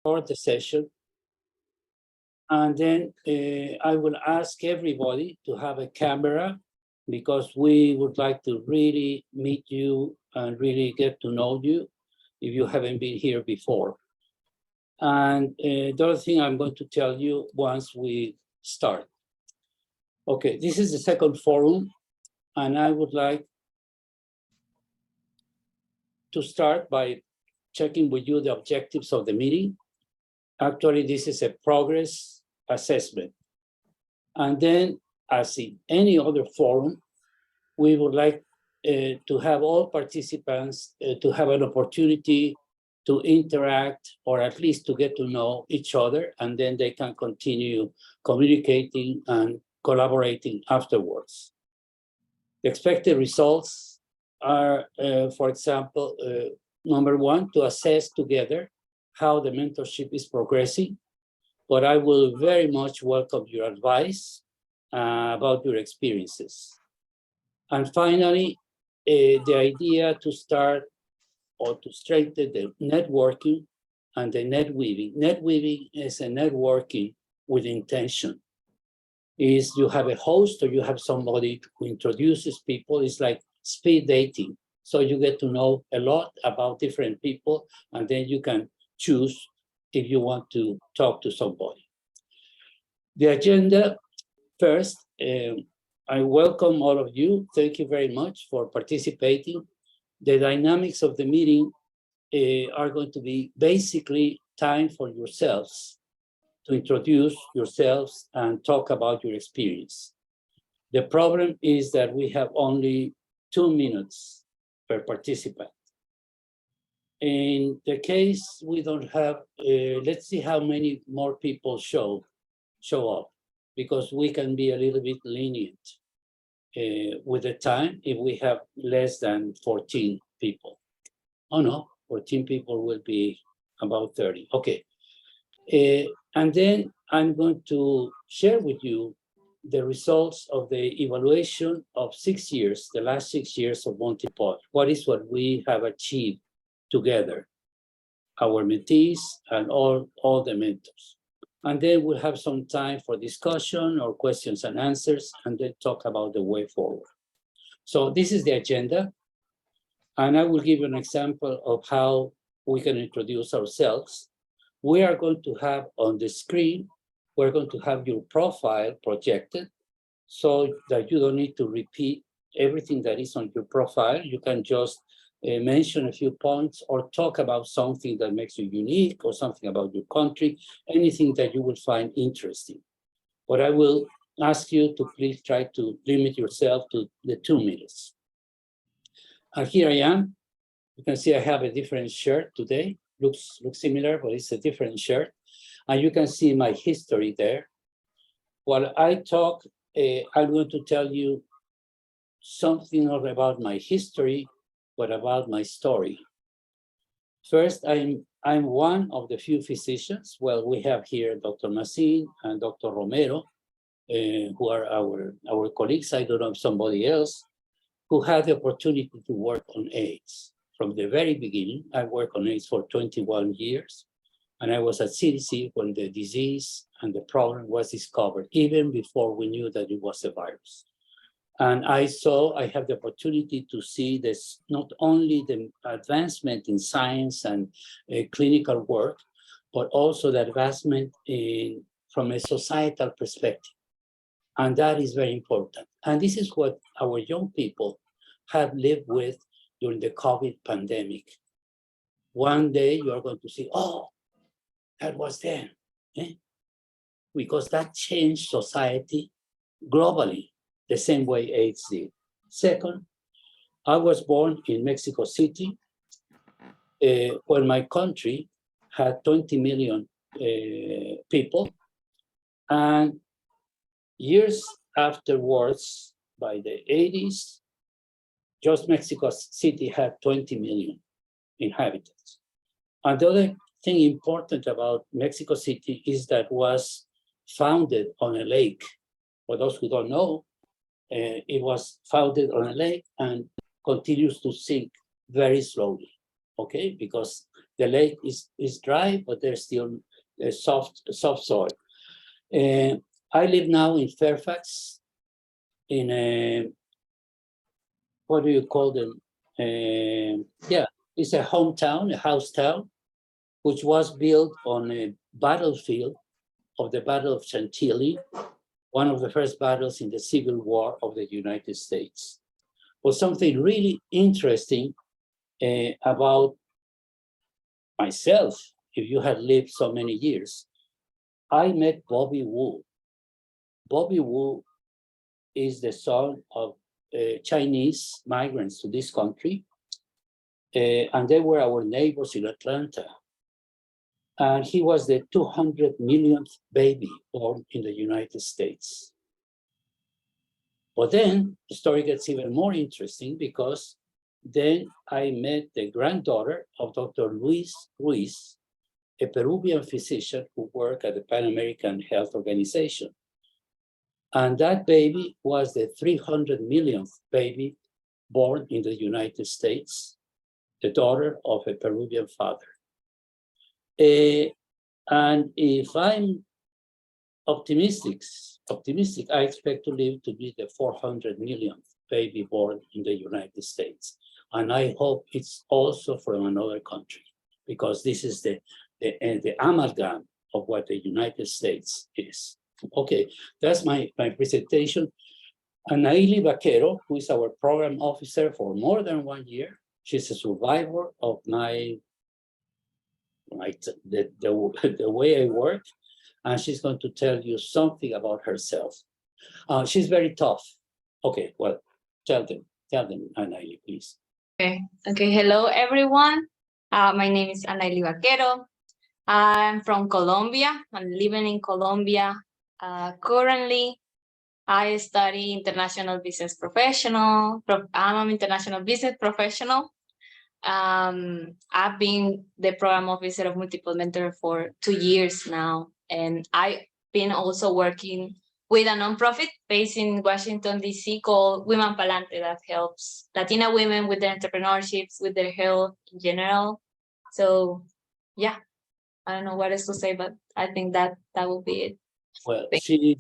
start the session. And then I will ask everybody to have a camera because we would like to really meet you and really get to know you if you haven't been here before. And the other thing I'm going to tell you once we start. Okay, this is the second forum, and I would like to start by checking with you the objectives of the meeting. Actually, this is a progress assessment. And then, as in any other forum, we would like to have all participants to have an opportunity to interact or at least to get to know each other, and then they can continue communicating and collaborating afterwards. The expected results are, for example, number one, to assess together how the mentorship is progressing, but I will very much welcome your advice about your experiences. And finally, the idea to start or to strengthen the networking and the net weaving. Net weaving is a networking with intention. Is you have a host or you have somebody who introduces people. It's like speed dating. So you get to know a lot about different people, and then you can choose if you want to talk to somebody. The agenda, first, I welcome all of you. Thank you very much for participating. The dynamics of the meeting are going to be basically time for yourselves to introduce yourselves and talk about your experience. The problem is that we have only 2 minutes per participant. In the case we don't have, let's see how many more people show up, because we can be a little bit lenient with the time if we have less than 14 people. Oh no, 14 people will be about 30. Okay. And then I'm going to share with you the results of the evaluation of 6 years, the last 6 years of Monty Pod. What is what we have achieved together, our mentees and all the mentors. And then we'll have some time for discussion or questions and answers, and then talk about the way forward. So this is the agenda. And I will give you an example of how we can introduce ourselves. We are going to have on the screen, we're going to have your profile projected so that you don't need to repeat everything that is on your profile. You can just mention a few points or talk about something that makes you unique or something about your country, anything that you will find interesting. But I will ask you to please try to limit yourself to the 2 minutes. And here I am. You can see I have a different shirt today. Looks similar, but it's a different shirt. And you can see my history there. While I talk, I'm going to tell you something not about my history, but about my story. First, I'm one of the few physicians. Well, we have here Dr. Masin and Dr. Romero, who are our colleagues. I don't know if somebody else who had the opportunity to work on AIDS. From the very beginning, I worked on AIDS for 21 years, and I was at CDC when the disease and the problem was discovered, even before we knew that it was a virus. And I have the opportunity to see this, not only the advancement in science and clinical work, but also the advancement from a societal perspective. And that is very important. And this is what our young people have lived with during the COVID pandemic. One day you are going to see, oh, that was there. Because that changed society globally, the same way AIDS did. Second, I was born in Mexico City, when my country had 20 million people. And years afterwards, by the 80s, just Mexico City had 20 million inhabitants. And the other thing important about Mexico City is that it was founded on a lake. For those who don't know, it was founded on a lake and continues to sink very slowly, okay? Because The lake is dry, but there's still soft soil. I live now in Fairfax, in a, what do you call them? Yeah, it's a hometown, a house town, which was built on a battlefield of the Battle of Chantilly, one of the first battles in the Civil War of the United States. Well, something really interesting about myself, if you had lived so many years, I met Bobby Wu. Bobby Wu is the son of Chinese migrants to this country, and they were our neighbors in Atlanta. And he was the 200 millionth baby born in the United States. But then the story gets even more interesting, because then I met the granddaughter of Dr. Luis Ruiz, a Peruvian physician who worked at the Pan American Health Organization. And that baby was the 300 millionth baby born in the United States, the daughter of a Peruvian father. And if I'm optimistic, I expect to live to be the 400 millionth baby born in the United States. And I hope it's also from another country, because this is the amalgam of what the United States is. Okay, that's my presentation. Anaili Vaquero, who is our program officer for more than 1 year, she's a survivor of the way I work, and she's going to tell you something about herself. She's very tough. Okay, well, tell them, Anaili, please. Okay. Hello, everyone. My name is Anaili Vaquero. I'm from Colombia. I'm living in Colombia. Currently, I study international business professional. I'm an international business professional. I've been the program officer of Multiple Mentor for 2 years now, and I've been also working with a nonprofit based in Washington, D.C. called Women Palante, that helps Latina women with their entrepreneurships, with their health in general. So, yeah, I don't know what else to say, but I think that will be it. Well, she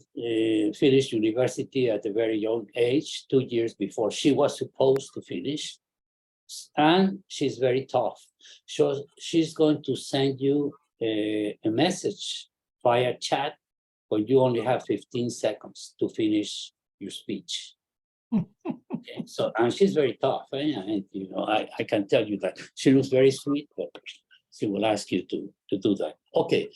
finished university at a very young age, 2 years before she was supposed to finish. And she's very tough. So she's going to send you a message via chat, but you only have 15 seconds to finish your speech. Okay, so, and she's very tough. And I can tell you that. She looks very sweet, but she will ask you to do that. Okay.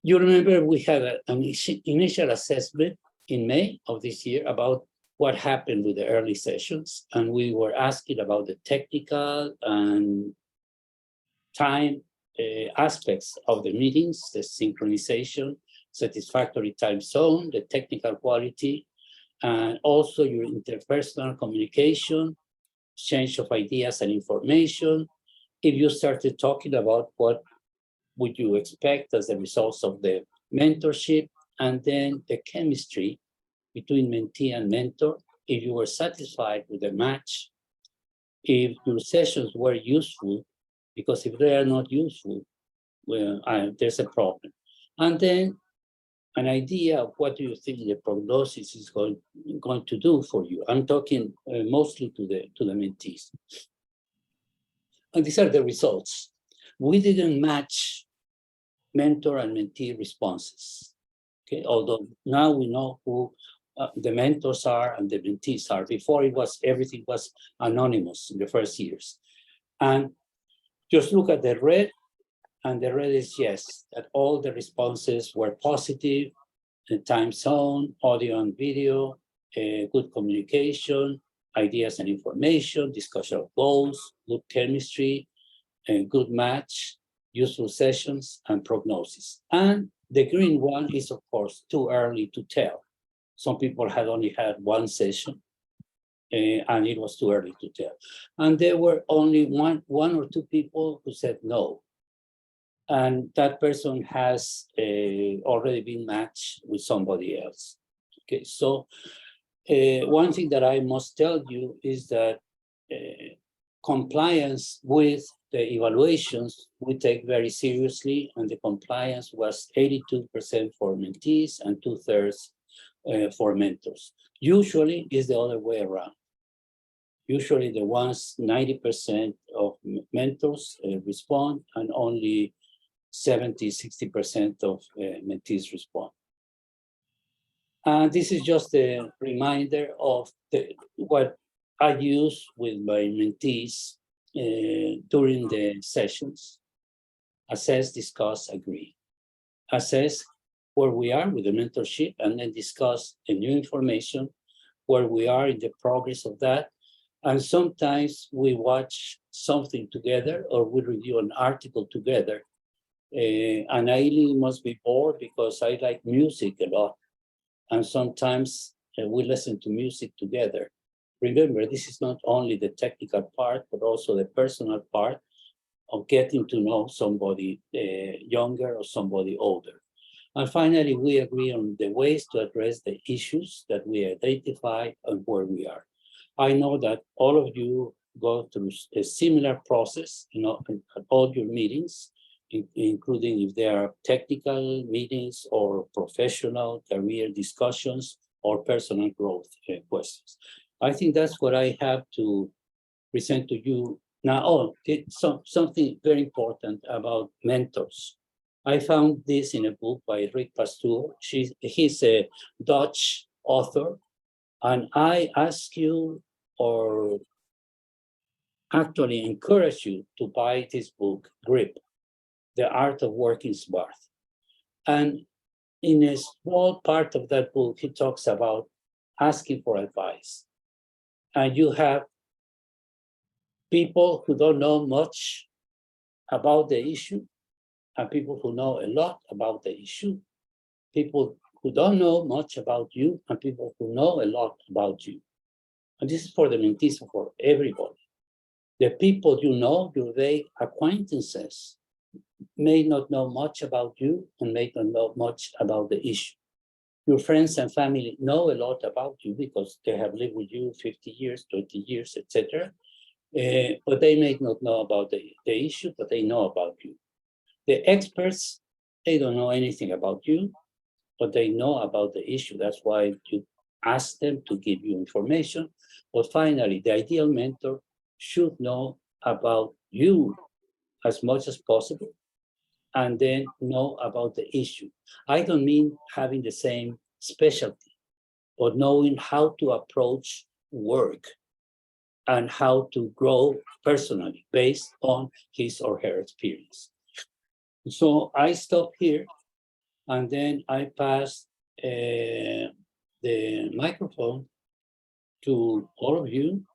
You remember we had an initial assessment in May of this year about what happened with the early sessions, and we were asking about the technical and time aspects of the meetings, the synchronization, satisfactory time zone, the technical quality, and also your interpersonal communication, exchange of ideas and information. If you started talking about what would you expect as the results of the mentorship, and then the chemistry between mentee and mentor, if you were satisfied with the match, if your sessions were useful, because if they are not useful, well, there's a problem. And then an idea of what do you think the prognosis is going to do for you. I'm talking mostly to the mentees. And these are the results. We didn't match mentor and mentee responses. Okay, although now we know who the mentors are and the mentees are. Before everything was anonymous in the first years. And just look at the red, and the red is yes, that all the responses were positive, the time zone, audio and video, good communication, ideas and information, discussion of goals, good chemistry, good match, useful sessions, and prognosis. And the green one is, of course, too early to tell. Some people had only had one session, and it was too early to tell. And there were only one or two people who said no. And that person has already been matched with somebody else. Okay, so one thing that I must tell you is that compliance with the evaluations we take very seriously, and the compliance was 82% for mentees and 2/3 for mentors. Usually it's the other way around. Usually the ones 90% of mentors respond, and only 60% of mentees respond. And this is just a reminder of what I use with my mentees during the sessions: assess, discuss, agree. Assess where we are with the mentorship, and then discuss the new information, where we are in the progress of that. And sometimes we watch something together, or we review an article together. And I must be bored because I like music a lot. And sometimes we listen to music together. Remember, this is not only the technical part, but also the personal part of getting to know somebody younger or somebody older. And finally, we agree on the ways to address the issues that we identify and where we are. I know that all of you go through a similar process, at all your meetings, including if there are technical meetings or professional career discussions or personal growth questions. I think that's what I have to present to you now. Oh, something very important about mentors. I found this in a book by Rick Pasteur. He's a Dutch author, and I ask you, or actually encourage you, to buy this book, Grip, The Art of Working Smart. And in a small part of that book, he talks about asking for advice. And you have people who don't know much about the issue, and people who know a lot about the issue, people who don't know much about you, and people who know a lot about you. And this is for the mentees, for everybody. The people you know, your vague acquaintances, may not know much about you and may not know much about the issue. Your friends and family know a lot about you because they have lived with you 50 years, 20 years, etc. But they may not know about the issue, but they know about you. The experts, they don't know anything about you, but they know about the issue. That's why you ask them to give you information. But finally, the ideal mentor should know about you as much as possible, and then know about the issue. I don't mean having the same specialty, but knowing how to approach work and how to grow personally based on his or her experience. So I stop here, and then I pass the microphone to all of you.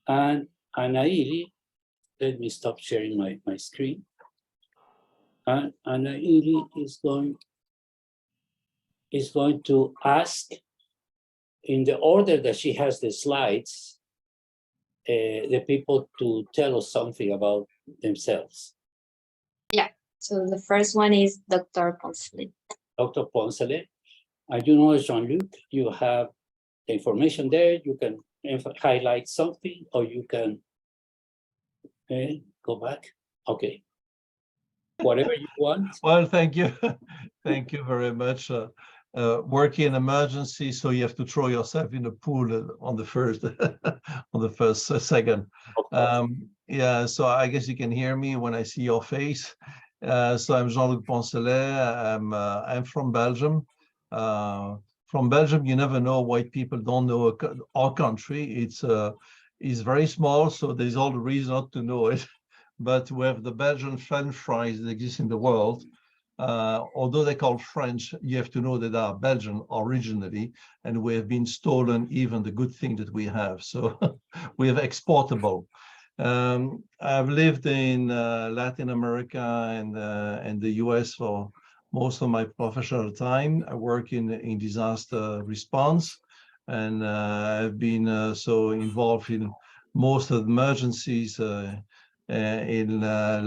And Anaili, let me stop sharing my screen. And Anaili is going to ask, in the order that she has the slides, the people to tell us something about themselves. Yeah, so the first one is Dr. Poncelet. Dr. Poncelet, and you know, Jean-Luc, you have the information there. You can highlight something, or you can go back. Okay. Whatever you want. Well, thank you. Thank you very much. Working in emergency, so you have to throw yourself in the pool on the first second. Yeah, so I guess you can hear me when I see your face. So I'm Jean-Luc Poncelet. I'm from Belgium. From Belgium, you never know why people don't know our country. It's very small, so there's all the reason not to know it. But we have the Belgian French fries that exist in the world. Although they're called French, you have to know that they are Belgian originally, and we have been stolen even the good thing that we have. So we have exportable. I've lived in Latin America and the US for most of my professional time. I work in disaster response, and I've been so involved in most of the emergencies in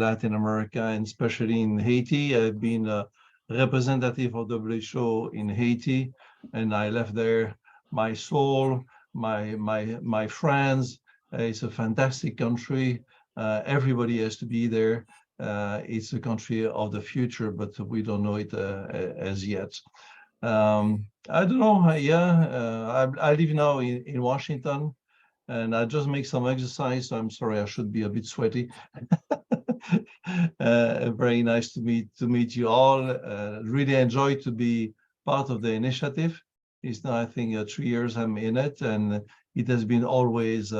Latin America, and especially in Haiti. I've been a representative of WHO in Haiti, and I left there my soul, my friends. It's a fantastic country. Everybody has to be there. It's a country of the future, but we don't know it as yet. I don't know. I live now in Washington, and I just make some exercise. So I'm sorry, I should be a bit sweaty. Very nice to meet you all. Really enjoy to be part of the initiative. It's now, I think, 3 years I'm in it, and it has been always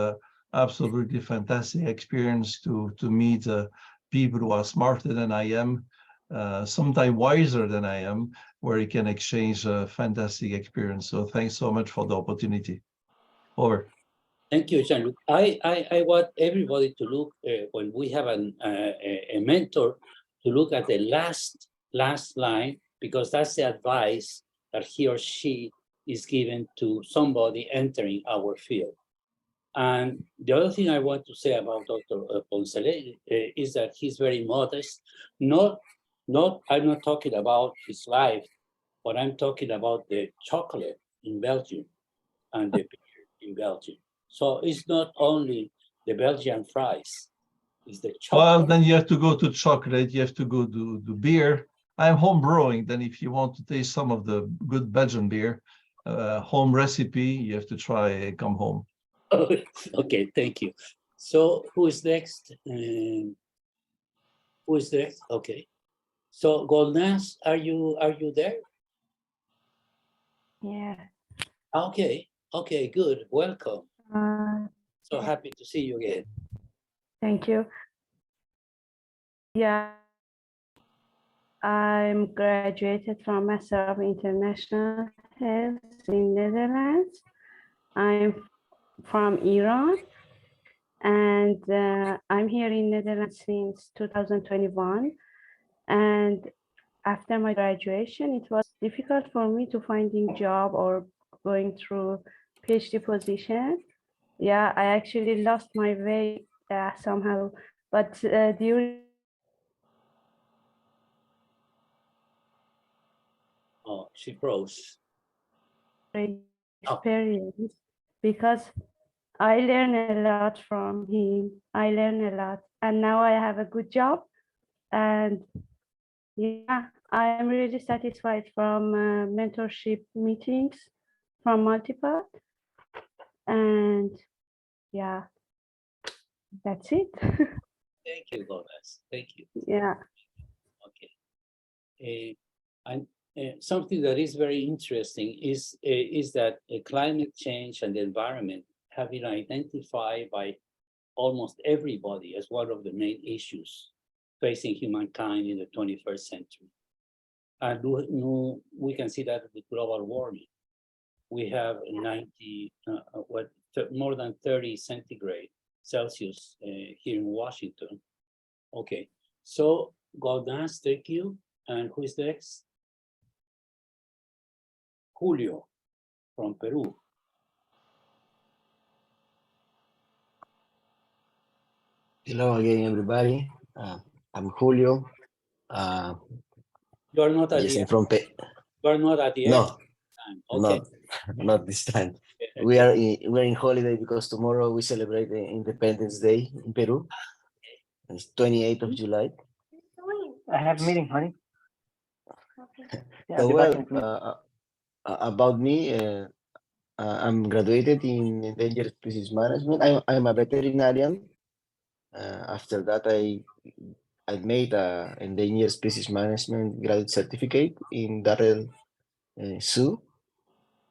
absolutely fantastic experience to meet people who are smarter than I am, sometimes wiser than I am, where you can exchange a fantastic experience. So thanks so much for the opportunity. Over. Thank you, Jean-Luc. I want everybody to look, when we have a mentor, to look at the last line, because that's the advice that he or she is given to somebody entering our field. And the other thing I want to say about Dr. Poncelet is that he's very modest. I'm not talking about his life, but I'm talking about the chocolate in Belgium and the beer in Belgium. So it's not only the Belgian fries, it's the chocolate. Well, then you have to go to chocolate, you have to go to beer. I'm home brewing. Then if you want to taste some of the good Belgian beer, home recipe, you have to try Come Home. Okay, thank you. So who is next? Who is next? Okay. So Golnaz, are you there? Yeah. Okay, good. Welcome. So Yeah. happy to see you again. Thank you. Yeah, I'm graduated from Master of International Health in Netherlands. I'm from Iran, and I'm here in Netherlands since 2021. And after my graduation, it was difficult for me to finding job or going through PhD position. Yeah, I actually lost my way somehow, but during Oh, she froze. experience, because I learned a lot from him. I learned a lot, and now I have a good job, and yeah, I am really satisfied from mentorship meetings from Multipart, and yeah, that's it. Thank you, Golnaz. Thank you. Yeah. Okay. And something that is very interesting is that climate change and the environment have been identified by almost everybody as one of the main issues facing humankind in the 21st century. And we can see that with global warming. We have more than 30 centigrade Celsius here in Washington. Okay, so Golnaz, thank you. And who is next? Julio from Peru. Hello again, everybody. I'm Julio. You are not at Yes, the I'm from You are not at the end. No, Okay. not this time. We're in holiday because tomorrow we celebrate the Independence Day in Peru. It's 28th of July. I have a meeting, honey. Yeah, So be back in a minute. well, about me, I'm graduated in endangered species management. I'm a veterinarian. After that, I made a endangered species management graduate certificate in Darrell Zoo.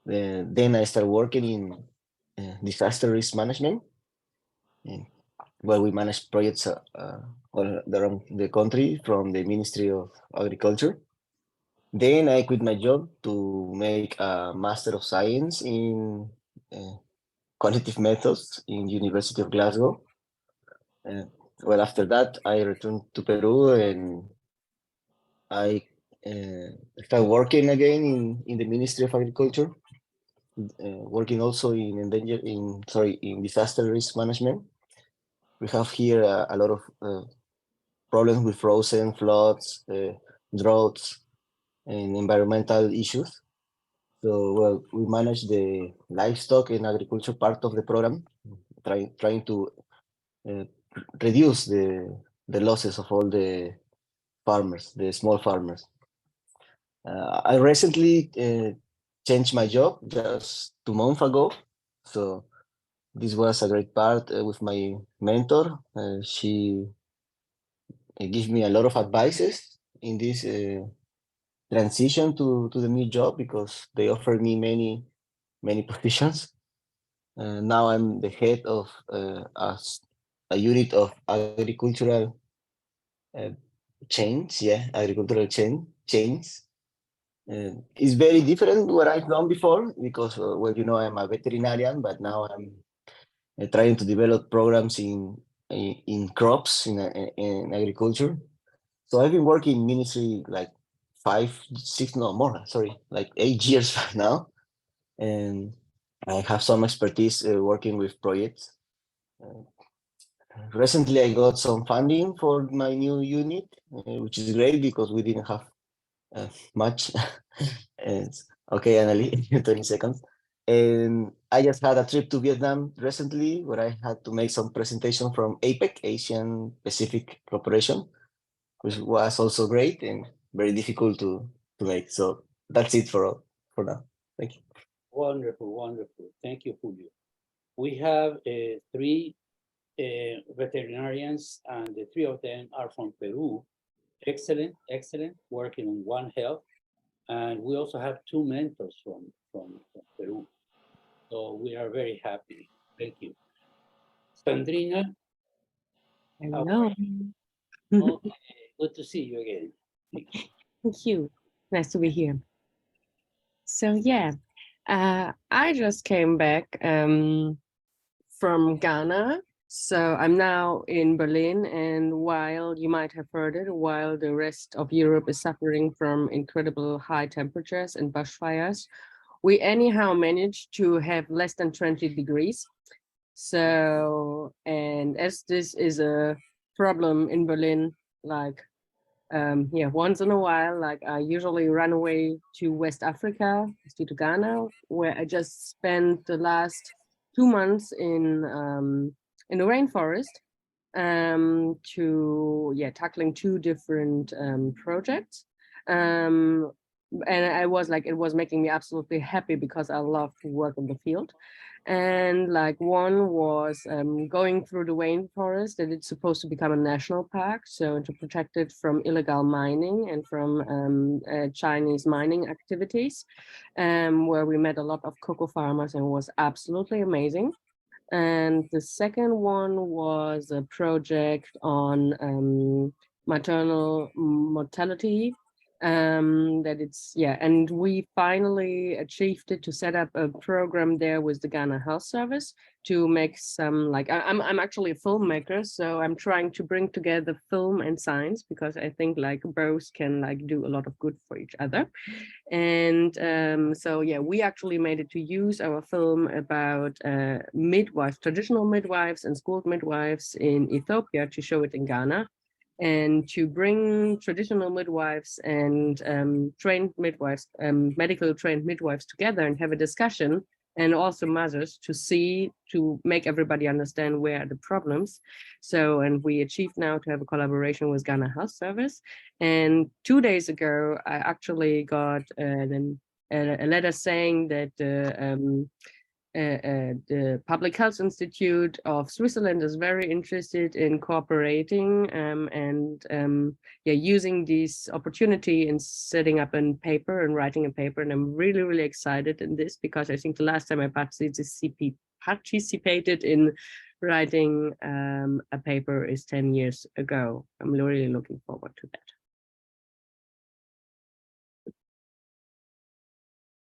Then I started working in disaster risk management, where we manage projects all around the country from the Ministry of Agriculture. Then I quit my job to make a Master of Science in cognitive methods in University of Glasgow. Well, after that, I returned to Peru and I started working again in the Ministry of Agriculture, working also in disaster risk management. We have here a lot of problems with frozen, floods, droughts, and environmental issues. So, well, we manage the livestock and agriculture part of the program, trying to reduce the losses of all the farmers, the small farmers. I recently changed my job just 2 months ago, so this was a great part with my mentor. She gave me a lot of advices in this transition to the new job because they offered me many positions. Now I'm the head of a unit of agricultural chains. Yeah, agricultural chains. It's very different what I've done before because, well, you know, I'm a veterinarian, but now I'm trying to develop programs in crops in agriculture. So I've been working in ministry like 5, 6, no more, sorry, like 8 years now, and I have some expertise working with projects. Recently, I got some funding for my new unit, which is great because we didn't have much. Okay, Annalie, 20 seconds. And I just had a trip to Vietnam recently where I had to make some presentation from APEC, Asian Pacific Corporation, which was also great and very difficult to make. So that's it for now. Thank you. Wonderful, wonderful. Thank you, Julio. We have 3 veterinarians, and the 3 of them are from Peru. Excellent, excellent, working on One Health. And we also have 2 mentors from Peru. So we are very happy. Thank you. Sandrina, how are Hello. you? Okay, good to see you again. Thank you. Nice to be here. So yeah, I just came back from Ghana. So I'm now in Berlin, and while you might have heard it, while the rest of Europe is suffering from incredible high temperatures and bushfires, we anyhow managed to have less than 20 degrees. So, and as this is a problem in Berlin, like yeah, once in a while, like I usually run away to West Africa, to Ghana, where I just spent the last 2 months in the rainforest to tackling 2 different projects. And I was like, it was making me absolutely happy because I love to work in the field. And like one was going through the rainforest that it's supposed to become a national park, so to protect it from illegal mining and from Chinese mining activities, where we met a lot of cocoa farmers and it was absolutely amazing. And the second one was a project on maternal mortality, that it's, and we finally achieved it to set up a program there with the Ghana Health Service to make some, like, I'm actually a filmmaker, so I'm trying to bring together film and science because I think like both can like do a lot of good for each other. And so yeah, we actually made it to use our film about midwives, traditional midwives and schooled midwives in Ethiopia to show it in Ghana, and to bring traditional midwives and trained midwives, medical trained midwives together and have a discussion, and also mothers to make everybody understand where are the problems. So, and we achieved now to have a collaboration with Ghana Health Service. And 2 days ago, I actually got a letter saying that the Public Health Institute of Switzerland is very interested in cooperating and using this opportunity in setting up a paper and writing a paper. And I'm really, really excited in this because I think the last time I participated in writing a paper is 10 years ago. I'm really looking forward to that.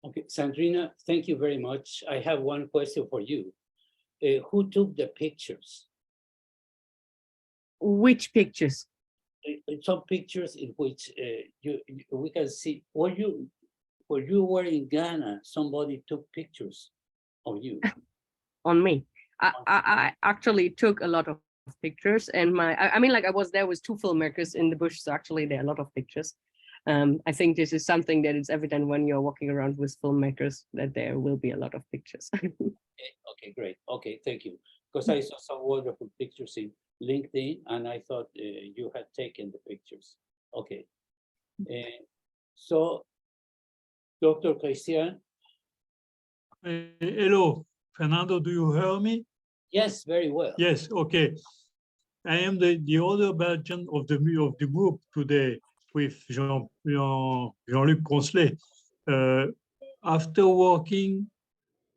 Okay, Sandrina, thank you very much. I have one question for you. Who took the pictures? Which pictures? Some pictures in which we can see, when you were in Ghana, somebody took pictures of you. On me. I actually took a lot of pictures, and I mean, like I was there with 2 filmmakers in the bush, so actually there are a lot of pictures. I think this is something that is evident when you're walking around with filmmakers, that there will be a lot of pictures. Okay, great. Okay, thank you. because I saw some wonderful pictures in LinkedIn, and I thought you had taken the pictures. Okay. So, Dr. Christian, Hello, Fernando, do you hear me? yes, very well. Yes, okay. I am the other Belgian of the group today with Jean-Luc Poncelet. After working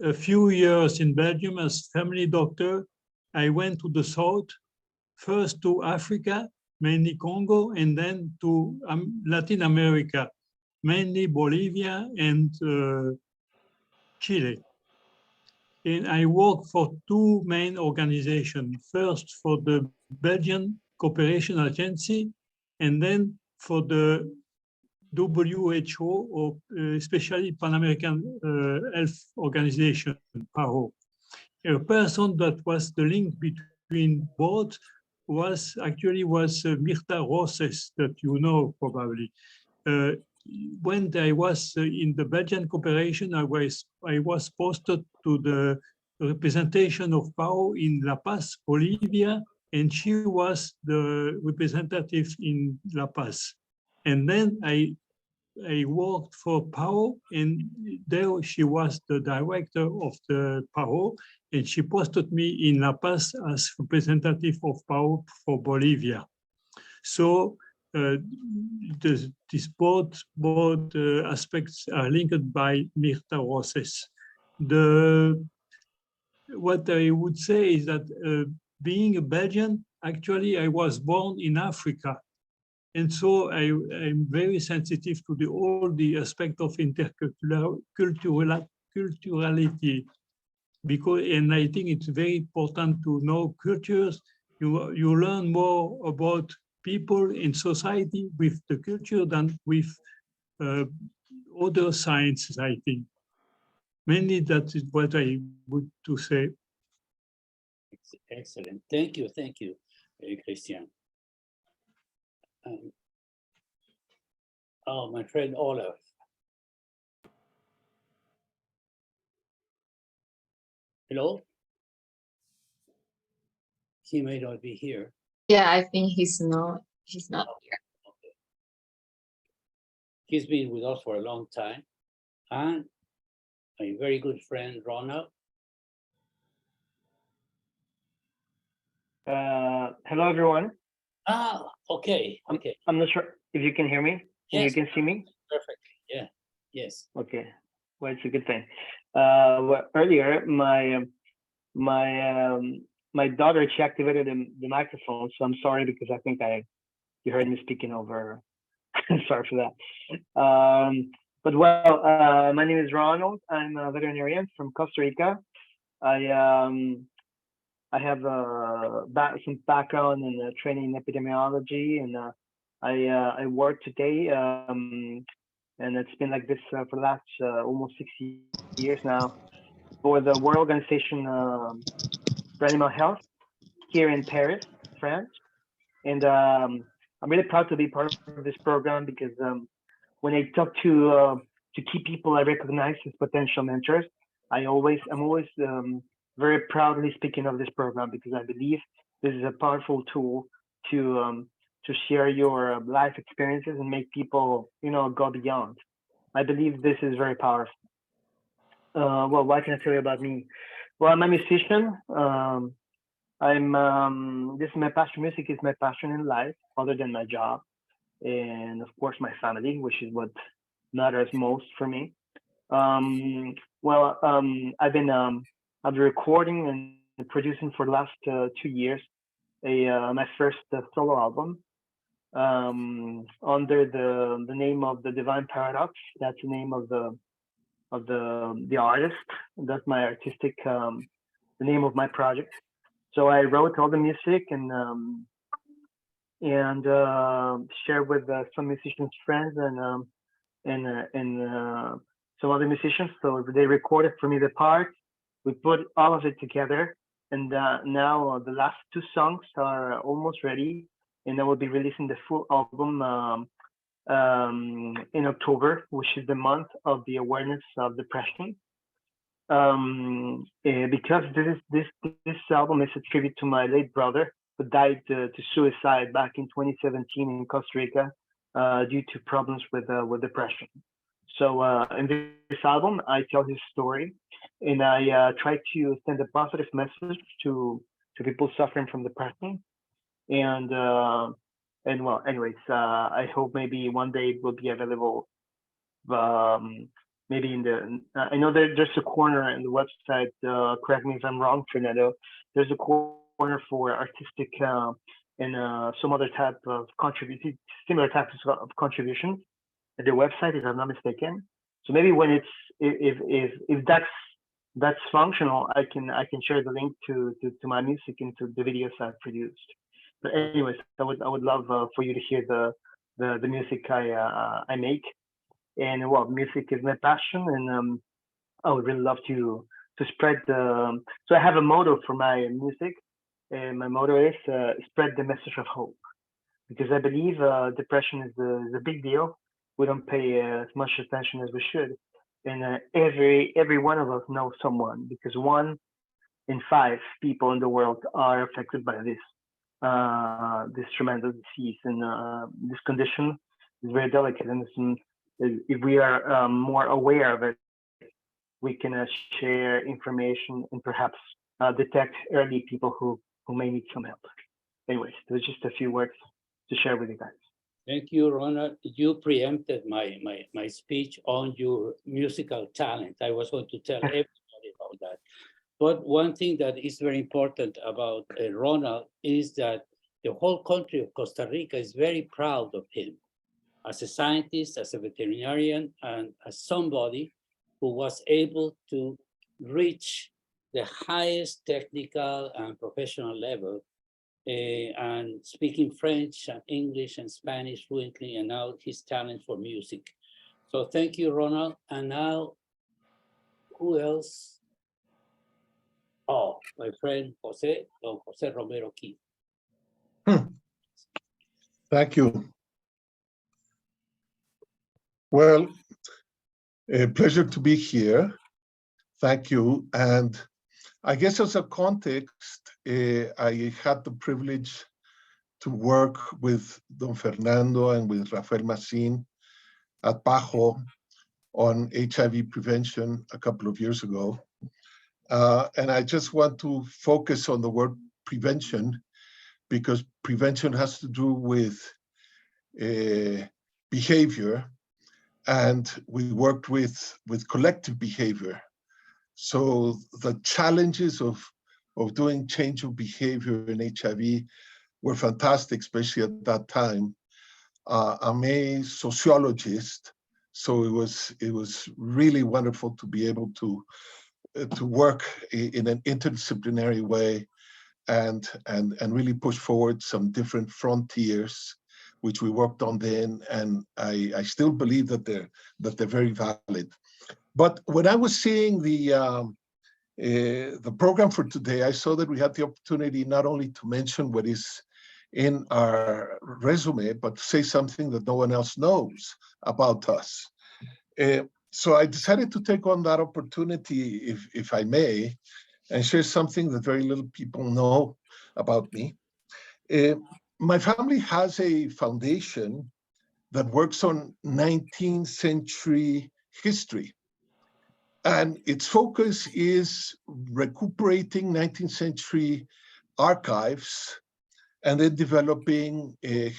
a few years in Belgium as family doctor, I went to the south, first to Africa, mainly Congo, and then to Latin America, mainly Bolivia and Chile. And I work for two main organizations. First for the Belgian Cooperation Agency, and then for the WHO, or especially Pan American Health Organization, PAHO. A person that was the link between both was Mirta Roses, that you know probably. When I was in the Belgian cooperation, I was posted to the representation of PAHO in La Paz, Bolivia, and she was the representative in La Paz. And then I worked for PAHO, and there she was the director of the PAHO, and she posted me in La Paz as representative of PAHO for Bolivia. So these both aspects are linked by Mirta Roses. What I would say is that being a Belgian, actually I was born in Africa. And so I'm very sensitive to all the aspect of interculturality, and I think it's very important to know cultures. You learn more about people in society with the culture than with other sciences, I think. Mainly that is what I would to say. Excellent. Thank you, Christian. Oh, my friend Olaf. Hello? He may not be here. Yeah, I think he's not here. Okay. He's been with us for a long time, and my very good friend Ronald. Hello, everyone. Okay. I'm not sure if you can hear me and you Yes. can see me. Perfectly. Yeah. Yes. Okay. Well, it's a good thing. Well, earlier, my daughter, she activated the microphone, so I'm sorry because I think you heard me speaking over. Sorry for that. But well, my name is Ronald. I'm a veterinarian from Costa Rica. I have some background in training in epidemiology, and I work today, and it's been like this for the last almost 60 years now for the World Organization for Animal Health here in Paris, France. And I'm really proud to be part of this program because when I talk to key people I recognize as potential mentors, I'm always very proudly speaking of this program because I believe this is a powerful tool to share your life experiences and make people, go beyond. I believe this is very powerful. Well, what can I tell you about me? Well, I'm a musician. This is my passion. Music is my passion in life, other than my job, and of course my family, which is what matters most for me. I've been recording and producing for the last 2 years my first solo album under the name of The Divine Paradox. That's the name of the artist. That's my artistic the name of my project. So I wrote all the music and shared with some musicians friends and some other musicians. So they recorded for me the parts. We put all of it together, and now the last 2 songs are almost ready, and I will be releasing the full album in October, which is the month of the awareness of depression. because this album is a tribute to my late brother who died to suicide back in 2017 in Costa Rica due to problems with depression. So in this album, I tell his story, and I try to send a positive message to people suffering from depression. And well, anyways, I hope maybe one day it will be available. Maybe in the I know there's a corner in the website. Correct me if I'm wrong, Fernando. There's a corner for artistic and some other type of contribution, similar types of contributions at the website, if I'm not mistaken. So maybe when it's if that's functional, I can share the link to my music and to the videos I've produced. But anyways, I would love for you to hear the music I make. And well, music is my passion, and I would really love to spread the. So I have a motto for my music, and my motto is spread the message of hope, because I believe depression is a big deal. We don't pay as much attention as we should, and every one of us knows someone, because 1 in 5 people in the world are affected by this tremendous disease, and this condition is very delicate, and if we are more aware of it, we can share information and perhaps detect early people who may need some help. Anyways, there's just a few words to share with you guys. Thank you, Ronald. You preempted my speech on your musical talent. I was going to tell everybody about that. But one thing that is very important about Ronald is that the whole country of Costa Rica is very proud of him as a scientist, as a veterinarian, and as somebody who was able to reach the highest technical and professional level, and speaking French and English and Spanish fluently, and now his talent for music. So thank you, Ronald. And now, who else? Oh, my friend Jose, Don Jose Romero Key. Thank you. Well, a pleasure to be here. Thank you. And I guess as a context, I had the privilege to work with Don Fernando and with Rafael Macin at PAHO on HIV prevention a couple of years ago. And I just want to focus on the word prevention, because prevention has to do with behavior, and we worked with collective behavior. So the challenges of doing change of behavior in HIV were fantastic, especially at that time. I'm a sociologist, so it was really wonderful to be able to work in an interdisciplinary way and really push forward some different frontiers, which we worked on then, and I still believe that they're very valid. But when I was seeing the program for today, I saw that we had the opportunity not only to mention what is in our resume, but to say something that no one else knows about us. So I decided to take on that opportunity, if I may, and share something that very little people know about me. My family has a foundation that works on 19th century history. And its focus is recuperating 19th century archives and then developing a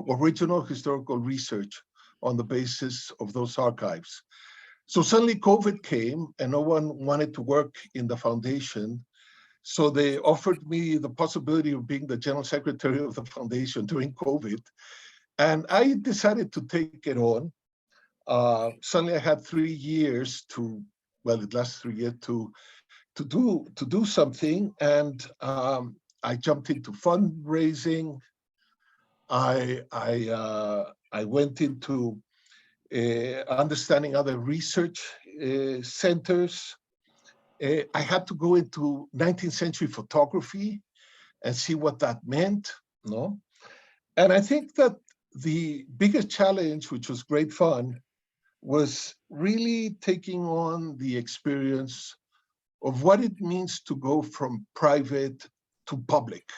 original historical research on the basis of those archives. So suddenly COVID came and no one wanted to work in the foundation. So they offered me the possibility of being the general secretary of the foundation during COVID. And I decided to take it on. Suddenly I had 3 years it lasts 3 years to do something. And I jumped into fundraising. I went into understanding other research centers. I had to go into 19th century photography and see what that meant, no? And I think that the biggest challenge, which was great fun, was really taking on the experience of what it means to go from private to public.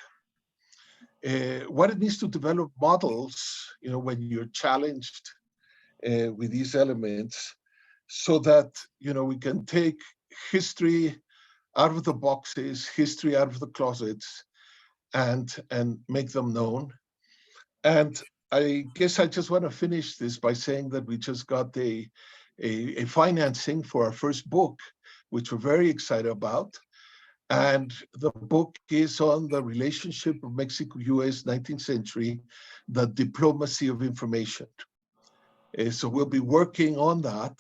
What it means to develop models, when you're challenged with these elements, so that, we can take history out of the boxes, history out of the closets, and make them known. And I guess I just want to finish this by saying that we just got a financing for our first book, which we're very excited about. And the book is on the relationship of Mexico-US 19th century, the diplomacy of information. So we'll be working on that.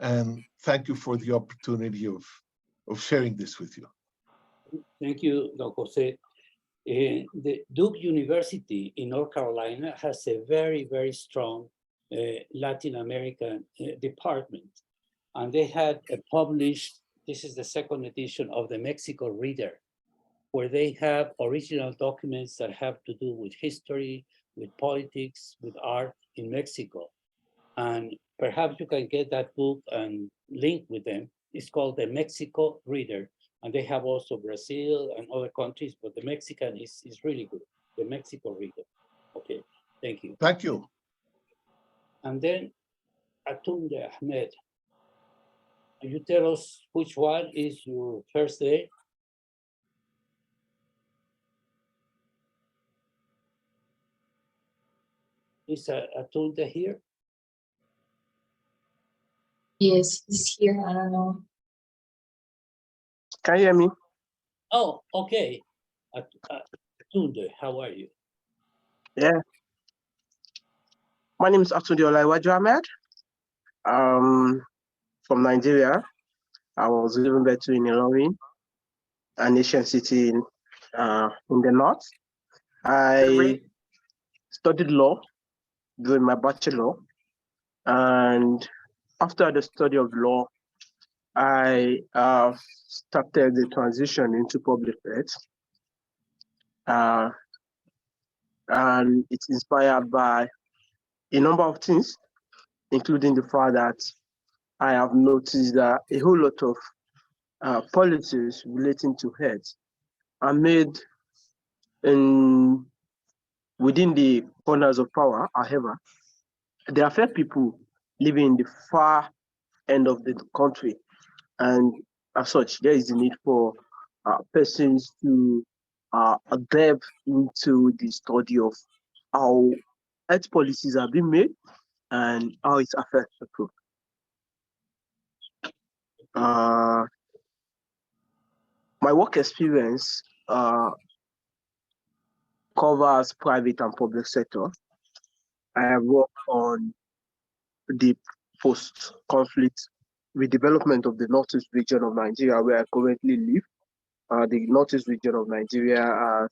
And thank you for the opportunity of sharing this with you. Thank you, Don Jose. The Duke University in North Carolina has a very, very strong Latin American department. And they had published, this is the second edition of the Mexico Reader, where they have original documents that have to do with history, with politics, with art in Mexico. And perhaps you can get that book and link with them. It's called the Mexico Reader. And they have also Brazil and other countries, but the Mexican is really good, the Mexico Reader. Okay, thank you. Thank you. And then Atunde Ahmed, can you tell us which one is your first day? Is Atunde here? Yes, he's here. I don't know. Can you hear me? Oh, okay. Atunde, how are you? Yeah. My name is Atunde Olaiwaju Ahmed. From Nigeria. I was living between Ilorin, an Asian city in the north. I studied law during my bachelor, and after the study of law, I started the transition into public health. And it's inspired by a number of things, including the fact that I have noticed that a whole lot of policies relating to health are made within the corners of power. However, they affect people living in the far end of the country. And as such, there is a need for persons to delve into the study of how health policies are being made and how it affects people. My work experience covers private and public sector. I have worked on the post-conflict redevelopment of the Northeast region of Nigeria, where I currently live. The Northeast region of Nigeria has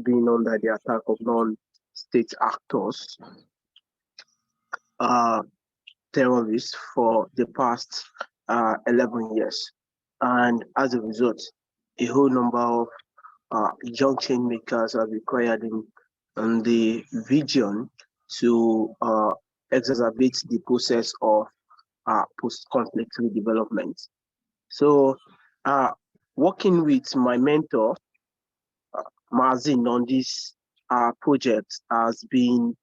been under the attack of non-state actors, terrorists, for the past 11 years. And as a result, a whole number of young change makers are required in the region to exacerbate the process of post-conflict redevelopment. So working with my mentor, Mazin, on this project has been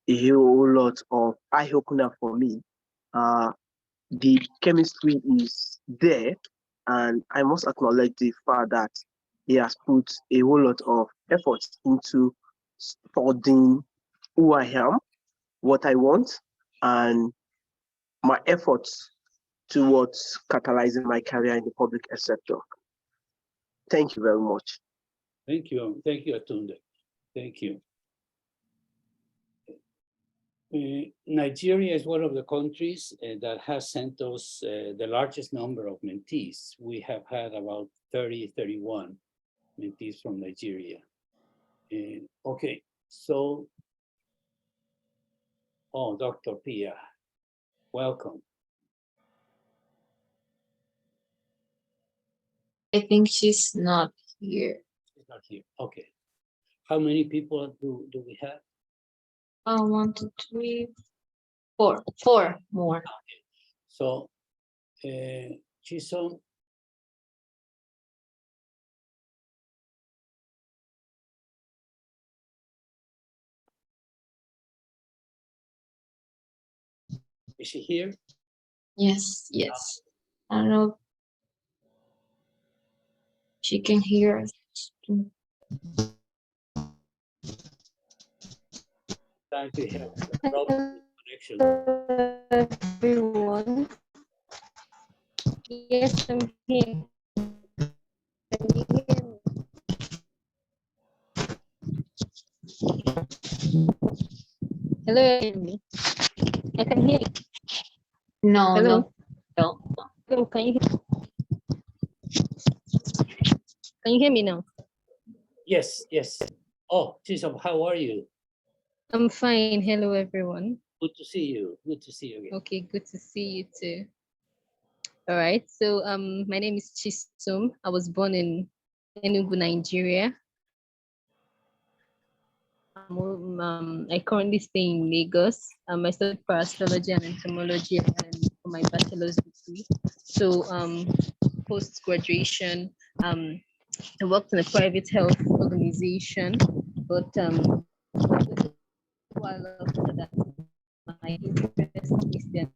a whole lot of eye-opener for me. The chemistry is there, and I must acknowledge the fact that he has put a whole lot of effort into studying who I am, what I want, and my efforts towards catalyzing my career in the public sector. Thank you very much. Thank you, Atunde. Thank you. Nigeria is one of the countries that has sent us the largest number of mentees. We have had about 30, 31 mentees from Nigeria. Okay, so, Dr. Pia, welcome. I think she's not here. She's not here, okay. How many people do we have? 1, 2, 3, 4. 4 more. So, Chisom, Is she here? Yes, yes. I don't know. She can hear us. Time to have a problem with connection. Everyone. Yes, I'm here. Can you hear me? Hello, Amy. I can hear you. No, Hello. no. Hello, can you hear me now? Yes, yes. Oh, Chisom, how are you? I'm fine. Hello, everyone. Good to see you. Good to see you again. Okay, good to see you too. All right. So my name is Chisum. I was born in Enugu, Nigeria. I currently stay in Lagos. I studied parastrology and entomology and for my bachelor's degree. So post graduation, I worked in a private health organization, but while after that, my interest is then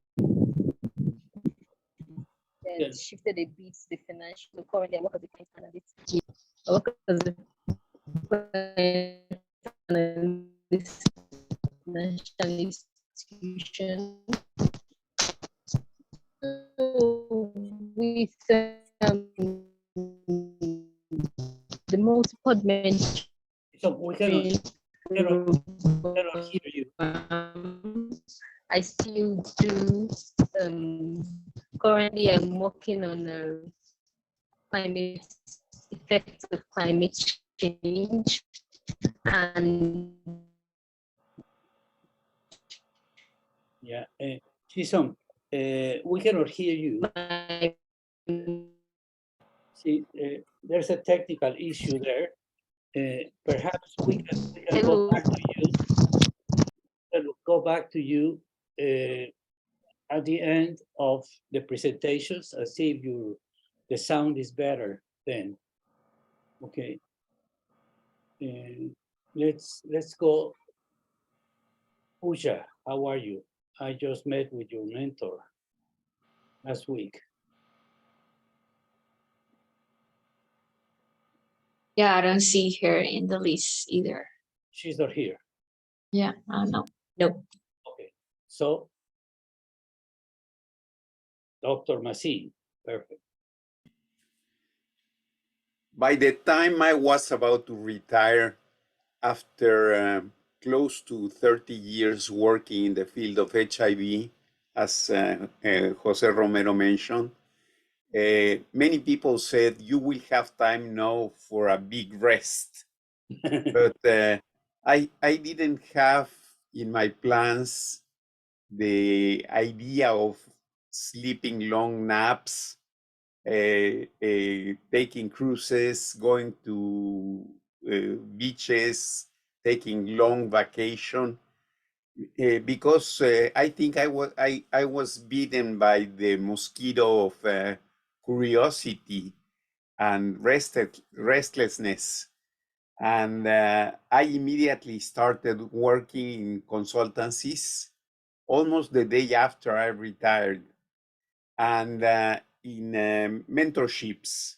Yes. shifted a bit to the financial. So currently, I work as a finance analyst. I work as a finance financial institution. So with the multiple dimension, So we cannot hear you. I still do. Currently, I'm working on climate effects of climate change and Yeah. Chisom, we cannot hear you. See, there's a technical issue there. Perhaps we can go back to you. Go back to you at the end of the presentations and see if the sound is better then. Okay. Let's go. Pooja, how are you? I just met with your mentor last week. Yeah, I don't see her in the list either. She's not here. Yeah, I don't know. Nope. Okay. So, Dr. Masin, perfect. By the time I was about to retire, after close to 30 years working in the field of HIV, as Jose Romero mentioned, many people said you will have time now for a big rest. But I didn't have in my plans the idea of sleeping long naps, taking cruises, going to beaches, taking long vacation, because I think I was bitten by the mosquito of curiosity and restlessness. And I immediately started working in consultancies almost the day after I retired, and in mentorships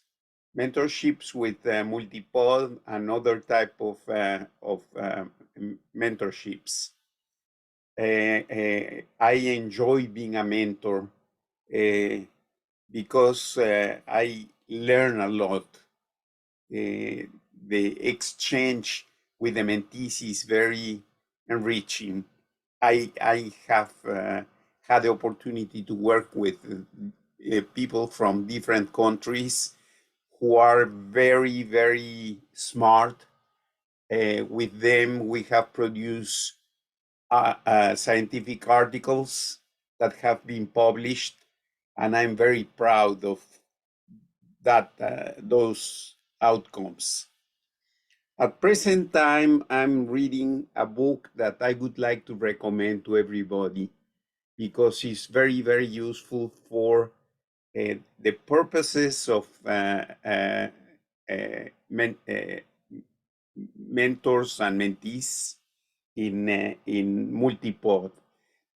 with Multipod and other type of mentorships. I enjoy being a mentor because I learn a lot. The exchange with the mentees is very enriching. I have had the opportunity to work with people from different countries who are very, very smart. With them, we have produced scientific articles that have been published, and I'm very proud of that those outcomes. At present time, I'm reading a book that I would like to recommend to everybody because it's very, very useful for the purposes of mentors and mentees in Multipod.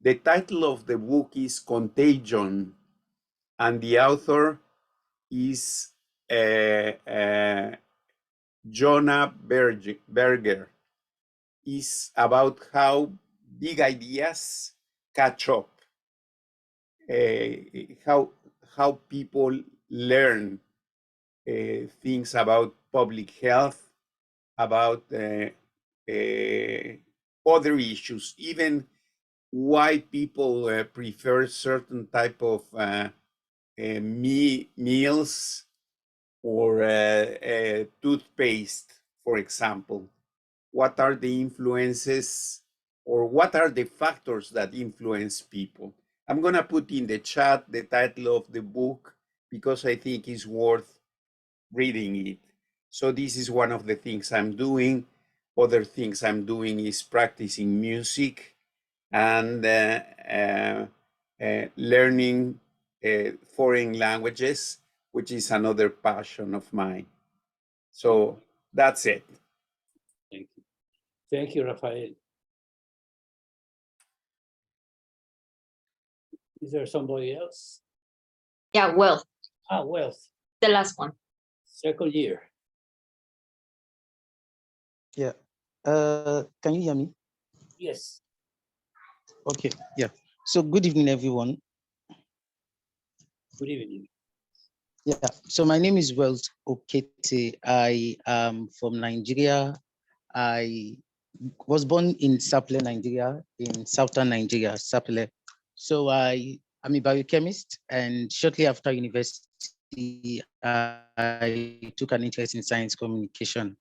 The title of the book is Contagion, and the author is Jonah Berger. Is about how big ideas catch up, how people learn things about public health, about other issues, even why people prefer certain type of meals or toothpaste, for example. What are the influences or what are the factors that influence people? I'm going to put in the chat the title of the book because I think it's worth reading it. So this is one of the things I'm doing. Other things I'm doing is practicing music and learning foreign languages, which is another passion of mine. So that's it. Thank you. Thank you, Rafael. Is there somebody else? Yeah, well, Wealth, the last one. second year. Yeah. Can you hear me? Yes. Okay. Yeah. So good evening, everyone. Good evening. Yeah. So my name is Wealth Okete. I am from Nigeria. I was born in Sapele, Nigeria, in southern Nigeria, Sapele. So I'm a biochemist, and shortly after university, I took an interest in science communication.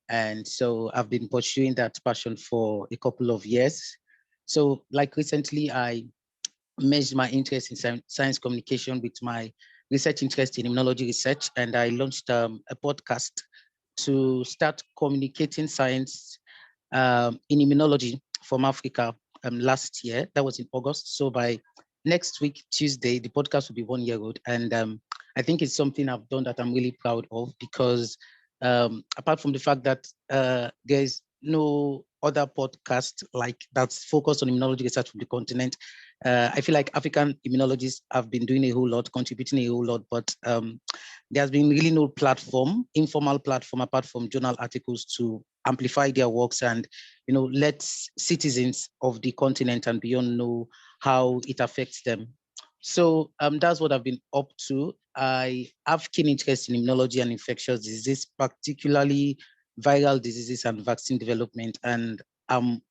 And so I've been pursuing that passion for a couple of years. So like recently, I merged my interest in science communication with my research interest in immunology research. And I launched a podcast to start communicating science in immunology from Africa last year. That was in August. So by next week, Tuesday, the podcast will be 1 year old. And I think it's something I've done that I'm really proud of because apart from the fact that there's no other podcast like that's focused on immunology research from the continent, I feel like African immunologists have been doing a whole lot, contributing a whole lot, but there's been really no platform, informal platform, apart from journal articles to amplify their works and, let citizens of the continent and beyond know how it affects them. So that's what I've been up to. I have keen interest in immunology and infectious diseases, particularly viral diseases and vaccine development. And I'm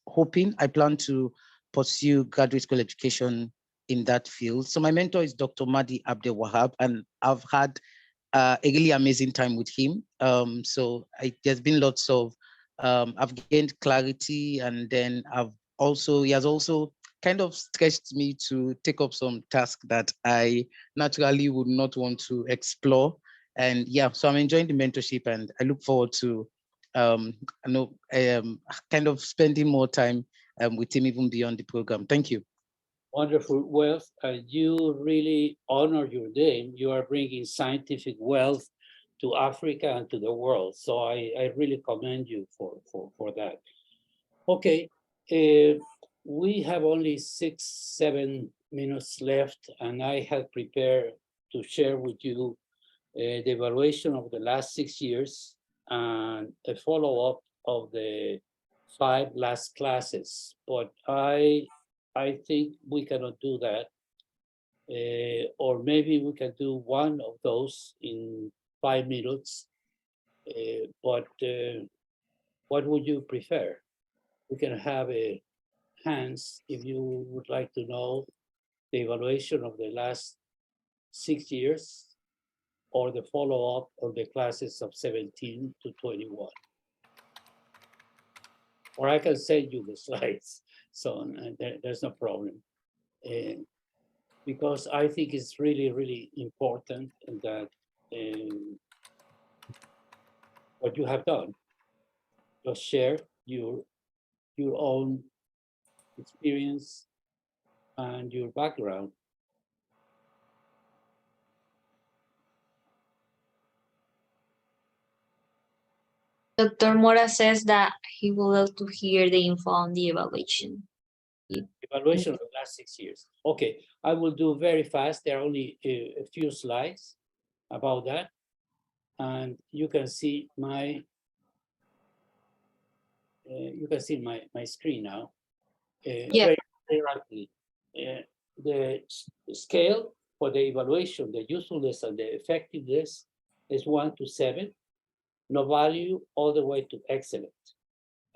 hoping, I plan to pursue graduate school education in that field. So my mentor is Dr. Mahdi Abdel Wahab, and I've had a really amazing time with him. There's been lots of, I've gained clarity, and then he has also kind of stretched me to take up some tasks that I naturally would not want to explore. And yeah, so I'm enjoying the mentorship, and I look forward to kind of spending more time with him even beyond the program. Thank you. Wonderful. Wealth, you really honor your name. You are bringing scientific wealth to Africa and to the world. So I really commend you for that. Okay, we have only 6-7 minutes left, and I have prepared to share with you the evaluation of the last 6 years and a follow-up of the 5 last classes. But I think we cannot do that. Or maybe we can do one of those in 5 minutes. But what would you prefer? We can have a Hans, if you would like to know the evaluation of the last 6 years or the follow-up of the classes of 17 to 21. Or I can send you the slides, so there's no problem. Because I think it's really, really important that what you have done, just share your own experience and your background. Dr. Mora says that he would love to hear the info on the evaluation. evaluation of the last 6 years. Okay, I will do very fast. There are only a few slides about that. And you can see my screen now. Yes. Very rapidly. The scale for the evaluation, the usefulness and the effectiveness is 1 to 7, no value all the way to excellent.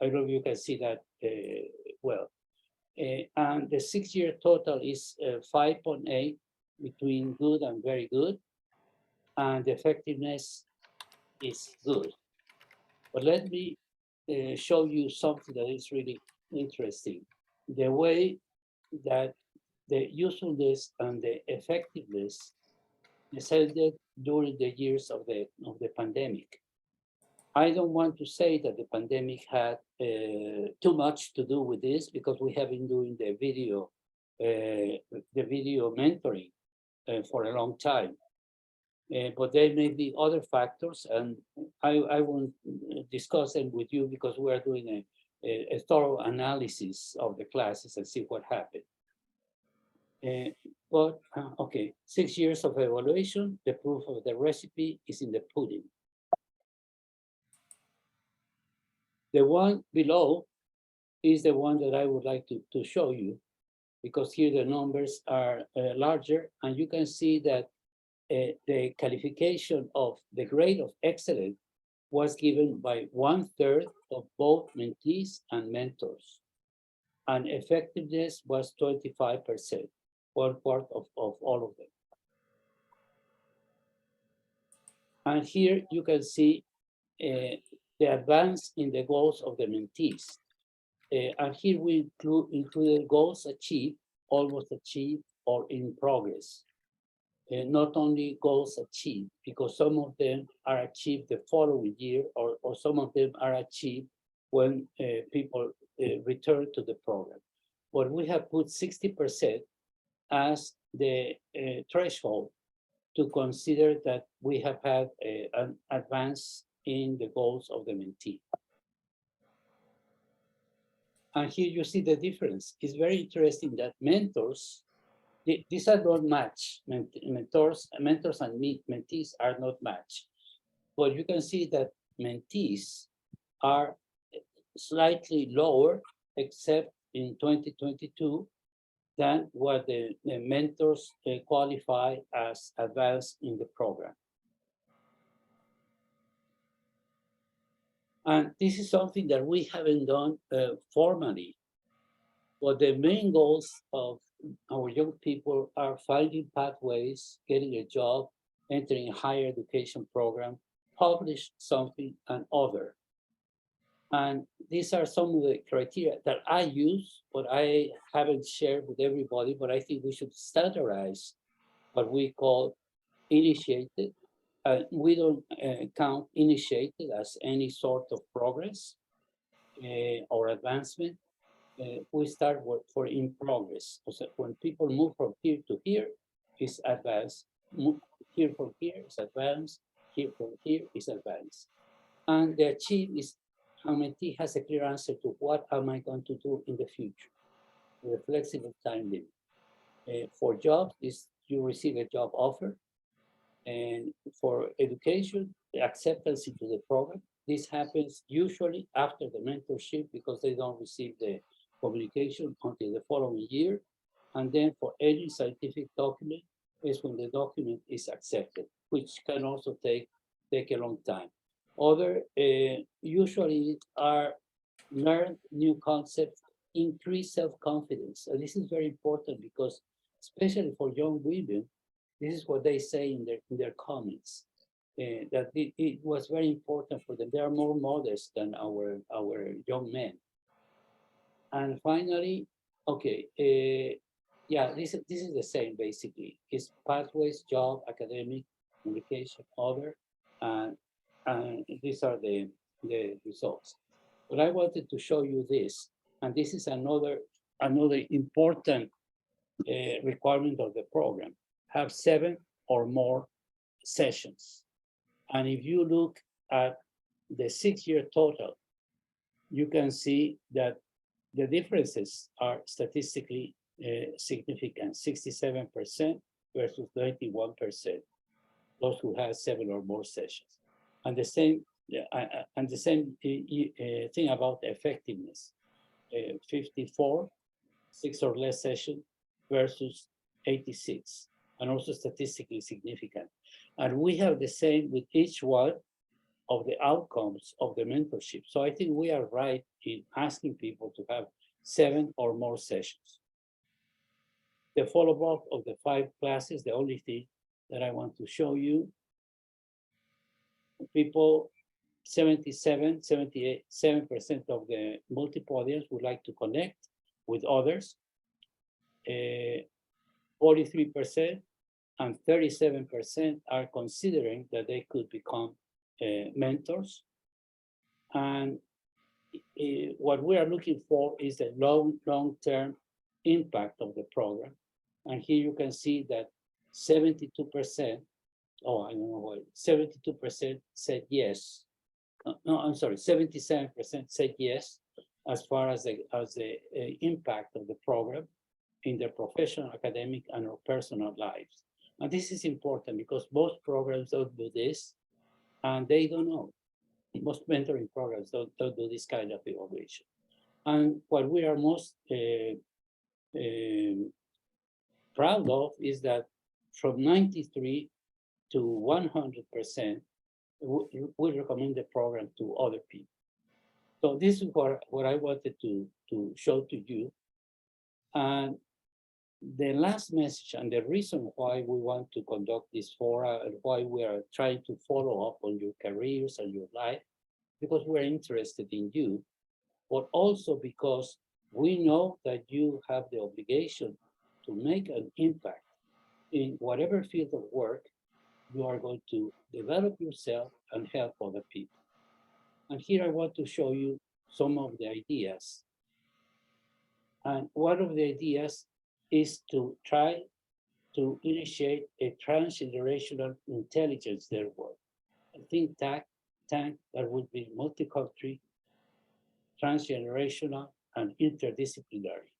I don't know if you can see that well. And the 6-year total is 5.8 between good and very good. And the effectiveness is good. But let me show you something that is really interesting. The way that the usefulness and the effectiveness descended during the years of the pandemic. I don't want to say that the pandemic had too much to do with this, because we have been doing the video mentoring for a long time. But there may be other factors, and I won't discuss them with you because we are doing a thorough analysis of the classes and see what happened. Okay, 6 years of evaluation, the proof of the recipe is in the pudding. The one below is the one that I would like to show you, because here the numbers are larger, and you can see that the qualification of the grade of excellent was given by 1/3 of both mentees and mentors. And effectiveness was 25%, 1/4 of all of them. And here you can see the advance in the goals of the mentees. And here we included goals achieved, almost achieved, or in progress. Not only goals achieved, because some of them are achieved the following year, or some of them are achieved when people return to the program. But we have put 60% as the threshold to consider that we have had an advance in the goals of the mentee. And here you see the difference. It's very interesting that mentors, these are not matched. Mentors and mentees are not matched. But you can see that mentees are slightly lower, except in 2022, than what the mentors qualify as advanced in the program. And this is something that we haven't done formally. But the main goals of our young people are finding pathways, getting a job, entering a higher education program, publish something, and other. And these are some of the criteria that I use, but I haven't shared with everybody, but I think we should standardize what we call initiated. We don't count initiated as any sort of progress or advancement. We start for in progress. So when people move from here to here, it's advanced. Move here from here is advanced. Here from here is advanced. And the achieve is how mentee has a clear answer to what am I going to do in the future with a flexible time limit. For jobs, is you receive a job offer. And for education, the acceptance into the program, this happens usually after the mentorship because they don't receive the communication until the following year. And then for any scientific document is when the document is accepted, which can also take a long time. Other usually are learn new concepts, increase self-confidence. And this is very important because especially for young women, this is what they say in their comments, that it was very important for them. They are more modest than our young men. And finally, okay, yeah, this is the same basically. It's pathways, job, academic, communication, other, and these are the results. But I wanted to show you this, and this is another important requirement of the program. Have 7 or more sessions. And if you look at the 6-year total, you can see that the differences are statistically significant, 67% versus 91%, those who have 7 or more sessions. And the same, thing about effectiveness, 54, 6 or less sessions versus 86, and also statistically significant. And we have the same with each one of the outcomes of the mentorship. So I think we are right in asking people to have 7 or more sessions. The follow-up of the 5 classes, the only thing that I want to show you, people, 77% of the multi-podiums would like to connect with others, 43% and 37% are considering that they could become mentors. And what we are looking for is the long-term impact of the program. And here you can see that 72%, oh, I don't know why, 72% said yes. No, I'm sorry, 77% said yes, as far as the impact of the program in their professional, academic, and or personal lives. And this is important because most programs don't do this, and they don't know. Most mentoring programs don't do this kind of evaluation. And what we are most proud of is that from 93 to 100%, we recommend the program to other people. So this is what I wanted to show to you. And the last message and the reason why we want to conduct this fora and why we are trying to follow up on your careers and your life, because we're interested in you, but also because we know that you have the obligation to make an impact in whatever field of work you are going to develop yourself and help other people. And here I want to show you some of the ideas. And one of the ideas is to try to initiate a transgenerational intelligence network, a think tank that would be multicultural, transgenerational, and interdisciplinary.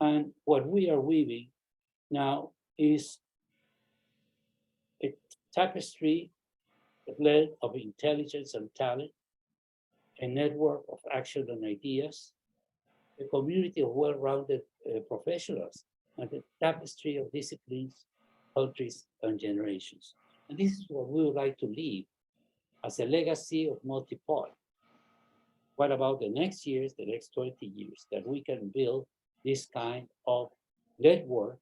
And what we are weaving now is a tapestry, a blend of intelligence and talent, a network of action and ideas, a community of well-rounded professionals, and a tapestry of disciplines, countries, and generations. And this is what we would like to leave as a legacy of Multipod. What about the next years, the next 20 years, that we can build this kind of network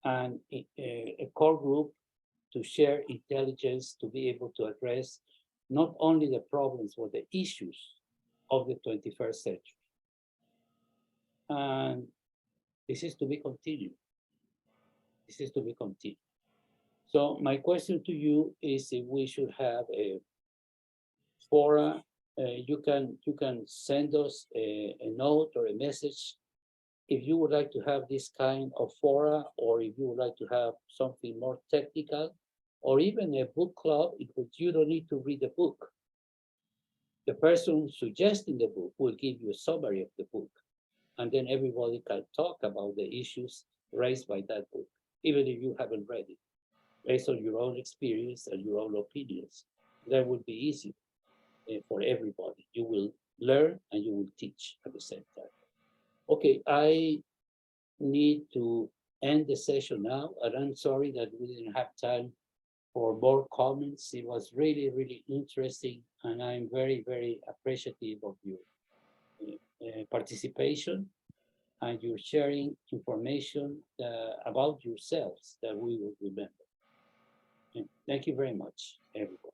and a core group to share intelligence, to be able to address not only the problems, but the issues of the 21st century. And this is to be continued. This is to be continued. So my question to you is if we should have a fora, you can send us a note or a message if you would like to have this kind of fora, or if you would like to have something more technical, or even a book club in which you don't need to read the book. The person suggesting the book will give you a summary of the book, and then everybody can talk about the issues raised by that book, even if you haven't read it, based on your own experience and your own opinions. That would be easy for everybody. You will learn and you will teach at the same time. Okay, I need to end the session now, and I'm sorry that we didn't have time for more comments. It was really, really interesting, and I'm very, very appreciative of your participation and your sharing information about yourselves that we will remember. And thank you very much, everybody.